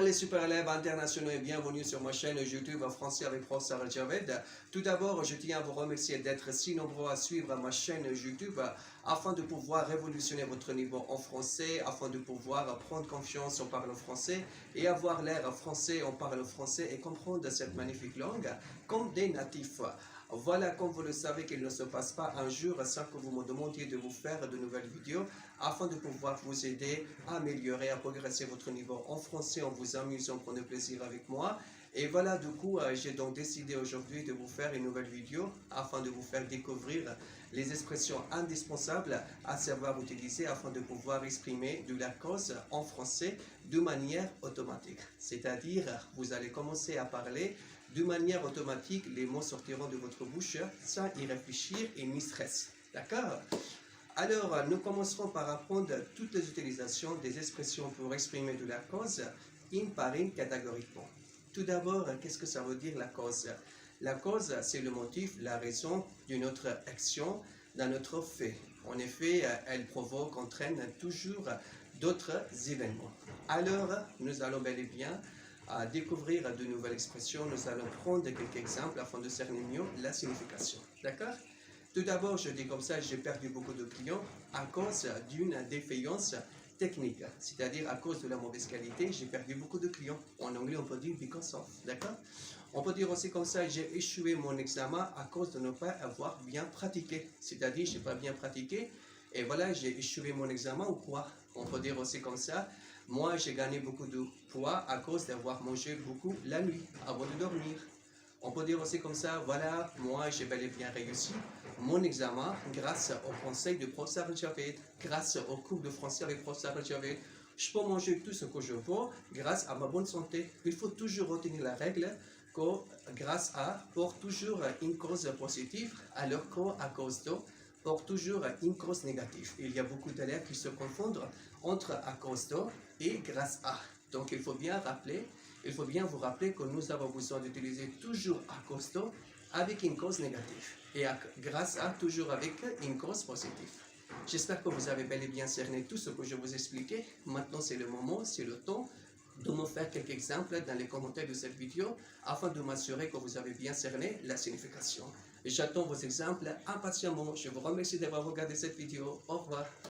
les super élèves internationaux et bienvenue sur ma chaîne YouTube en français avec Professeur Javed. Tout d'abord, je tiens à vous remercier d'être si nombreux à suivre ma chaîne YouTube afin de pouvoir révolutionner votre niveau en français, afin de pouvoir prendre confiance en parlant français et avoir l'air français en parlant français et comprendre cette magnifique langue comme des natifs. Voilà, comme vous le savez, qu'il ne se passe pas un jour sans que vous me demandiez de vous faire de nouvelles vidéos afin de pouvoir vous aider à améliorer, à progresser votre niveau en français en vous amusant, prenez plaisir avec moi. Et voilà, du coup, j'ai donc décidé aujourd'hui de vous faire une nouvelle vidéo afin de vous faire découvrir les expressions indispensables à savoir utiliser afin de pouvoir exprimer de la cause en français de manière automatique. C'est-à-dire, vous allez commencer à parler de manière automatique, les mots sortiront de votre bouche sans y réfléchir et ni stress. D'accord? Alors, nous commencerons par apprendre toutes les utilisations des expressions pour exprimer de la cause, une par une catégoriquement. Tout d'abord, qu'est-ce que ça veut dire la cause? La cause, c'est le motif, la raison d'une autre action, d'un autre fait. En effet, elle provoque, entraîne toujours d'autres événements. Alors, nous allons bel et bien à découvrir de nouvelles expressions. Nous allons prendre quelques exemples afin de cerner mieux la signification. D'accord? Tout d'abord, je dis comme ça, j'ai perdu beaucoup de clients à cause d'une défaillance technique, c'est-à-dire à cause de la mauvaise qualité, j'ai perdu beaucoup de clients. En anglais, on peut dire because of, d'accord? On peut dire aussi comme ça, j'ai échoué mon examen à cause de ne pas avoir bien pratiqué, c'est-à-dire je n'ai pas bien pratiqué et voilà, j'ai échoué mon examen ou quoi? On peut dire aussi comme ça, moi j'ai gagné beaucoup de poids à cause d'avoir mangé beaucoup la nuit avant de dormir. On peut dire aussi comme ça, voilà, moi j'ai bel et bien réussi mon examen grâce au conseil du professeur Javed, grâce au cours de français avec professeur Javed. Je peux manger tout ce que je veux grâce à ma bonne santé. Il faut toujours retenir la règle que grâce à porte toujours une cause positive alors qu'à cause de porte toujours une cause négative. Il y a beaucoup d'élèves qui se confondent entre à cause de et grâce à. Donc il faut bien vous rappeler que nous avons besoin d'utiliser toujours à cause de avec une cause négative et grâce à toujours avec une cause positive. J'espère que vous avez bel et bien cerné tout ce que je vous expliquais. Maintenant c'est le moment, c'est le temps de me faire quelques exemples dans les commentaires de cette vidéo afin de m'assurer que vous avez bien cerné la signification. J'attends vos exemples impatiemment. Je vous remercie d'avoir regardé cette vidéo. Au revoir.